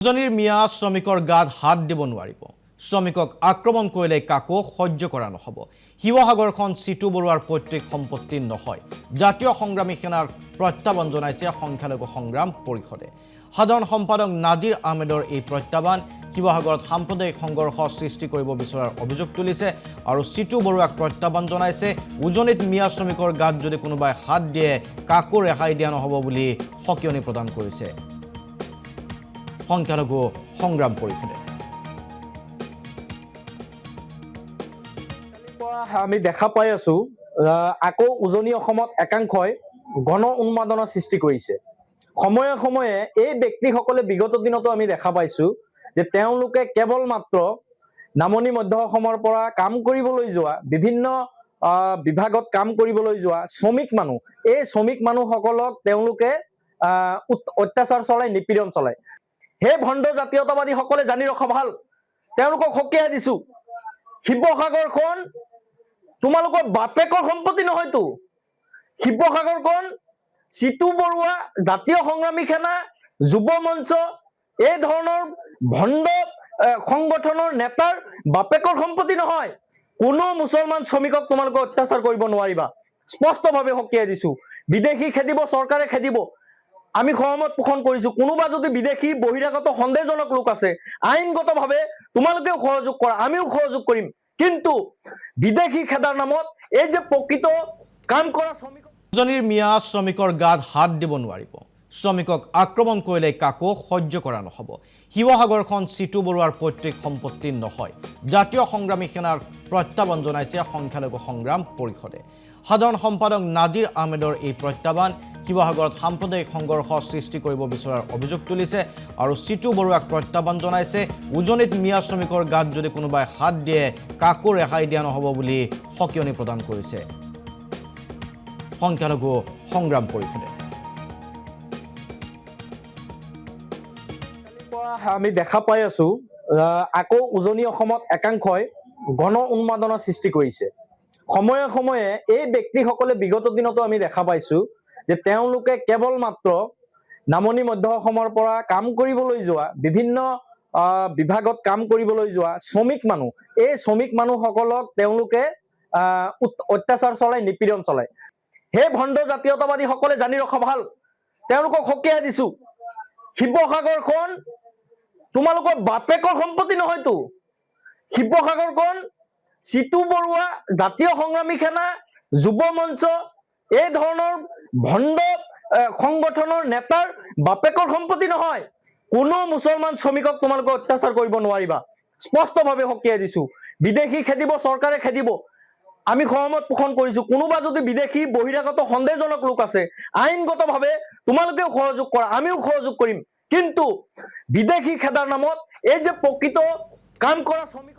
উজনিৰ মিয়া শ্ৰমিকৰ গাত হাত দিব নোৱাৰিব। শ্ৰমিকক আক্ৰমণ কৰিলে কাকো সহ্য কৰা নহ'ব। শিৱসাগৰখন চিটু বৰুৱাৰ পৈতৃক সম্পত্তি নহয়। জাতীয় সংগ্ৰামী সেনাৰ প্ৰত্যাহ্বান জনাইছে সংখ্যালঘু সংগ্ৰাম পৰিষদে। সাধাৰণ সম্পাদক নাজিৰ আহমেদৰ এই প্ৰত্যাহ্বান শিৱসাগৰত সাম্প্ৰদায়িক সংঘৰ্ষ সৃষ্টি কৰিব বিচৰাৰ অভিযোগ তুলিছে আৰু চিটু বৰুৱাক প্ৰত্যাহ্বান জনাইছে। উজনিত মিয়া শ্ৰমিকৰ গাত যদি কোনোবাই হাত দিয়ে কাকো ৰেহাই দিয়া নহ'ব বুলি সকিয়নি প্ৰদান কৰিছে সংখ্যালঘু সংগ্ৰাম পৰিষদে। আমি দেখা পাই আছো আকৌ উজনি অসমত একাংশই গণ উন্মাদনৰ সৃষ্টি কৰিছে। সময়ে সময়ে এই ব্যক্তিসকলে বিগত দিনতো আমি দেখা পাইছো যে তেওঁলোকে কেৱল মাত্ৰ নামনি মধ্য অসমৰ পৰা কাম কৰিবলৈ যোৱা বিভিন্ন বিভাগত কাম কৰিবলৈ যোৱা শ্ৰমিক মানুহ, এই শ্ৰমিক মানুহসকলক তেওঁলোকে অত্যাচাৰ চলায়, নিপীড়ন চলায়। হে ভণ্ড জাতীয়তাবাদীসকলে জানি ৰখা ভাল, তেওঁলোকক সকীয়াই দিছো, শিৱসাগৰখন তোমালোকৰ বাপেকৰ সম্পত্তি নহয়তো। শিৱসাগৰখন চিটু বৰুৱা, জাতীয় সংগ্ৰামী সেনা, যুৱ মঞ্চ, এই ধৰণৰ ভণ্ড সংগঠনৰ নেতাৰ বাপেকৰ সম্পত্তি নহয়। কোনো মুছলমান শ্ৰমিকক তোমালোকে অত্যাচাৰ কৰিব নোৱাৰিবা, স্পষ্টভাৱে সকীয়াই দিছো। বিদেশী খেদিব, চৰকাৰে খেদিব, আমি সহমত পোষণ কৰিছো। কোনোবা যদি বিদেশী বহিৰাগত সন্দেহজনক লোক আছে, আইনগতভাৱে তোমালোকেও সহযোগ কৰা, আমিও সহযোগ কৰিম। কিন্তু বিদেশী খেদাৰ নামত এই যে প্ৰকৃত কাম কৰা শ্ৰমিক, উজনিৰ মিয়া শ্ৰমিকৰ গাত হাত দিব নোৱাৰিব। শ্ৰমিকক আক্ৰমণ কৰিলে কাকো সহ্য কৰা নহ'ব। শিৱসাগৰখন চিটু বৰুৱাৰ পৈতৃক সম্পত্তি নহয়। জাতীয় সংগ্ৰামী সেনাৰ প্ৰত্যাহ্বান জনাইছে সংখ্যালঘু সংগ্ৰাম পৰিষদে। সাধাৰণ সম্পাদক নাজিৰ আহমেদৰ এই প্ৰত্যাহ্বান শিৱসাগৰত সাম্প্ৰদায়িক সংঘৰ্ষ সৃষ্টি কৰিব বিচৰাৰ অভিযোগ তুলিছে আৰু চিটু বৰুৱাক প্ৰত্যাহ্বান জনাইছে। উজনিত মিয়া শ্ৰমিকৰ গাত যদি কোনোবাই হাত দিয়ে কাকো ৰেহাই দিয়া নহ'ব বুলি সকিয়নি প্ৰদান কৰিছে সংখ্যালঘু সংগ্ৰাম পৰিষদে। আমি দেখা পাই আছো আকৌ উজনি অসমত একাংশই গণ উন্মাদনৰ সৃষ্টি কৰিছে। সময়ে সময়ে এই ব্যক্তিসকলে বিগত দিনতো আমি দেখা পাইছো যে তেওঁলোকে কেৱল মাত্ৰ নামনি মধ্য অসমৰ পৰা কাম কৰিবলৈ যোৱা বিভিন্ন বিভাগত কাম কৰিবলৈ যোৱা শ্ৰমিক মানুহ, এই শ্ৰমিক মানুহসকলক তেওঁলোকে অত্যাচাৰ চলায়, নিপীড়ন চলায়। হে ভণ্ড জাতীয়তাবাদীসকলে জানি ৰখা ভাল, তেওঁলোকক সকীয়াই দিছো, শিৱসাগৰখন তোমালোকৰ বাপেকৰ সম্পত্তি নহয়তো। শিৱসাগৰখন চিটু বৰুৱা, জাতীয় সংগ্ৰামী সেনা, যুৱ মঞ্চ, এই ধৰণৰ ভণ্ড সংগঠনৰ নেতাৰ বাপেকৰ সম্পত্তি নহয়। কোনো মুছলমান শ্ৰমিকক তোমালোকে অত্যাচাৰ কৰিব নোৱাৰিবা, স্পষ্টভাৱে সকীয়াই দিছো। বিদেশী খেদিব, চৰকাৰে খেদিব, আমি সহমত পোষণ কৰিছো। কোনোবা যদি বিদেশী বহিৰাগত সন্দেহজনক লোক আছে, আইনগতভাৱে তোমালোকেও সহযোগ কৰা, আমিও সহযোগ কৰিম। কিন্তু বিদেশী খেদাৰ নামত এই যে প্ৰকৃত কাম কৰা শ্ৰমিক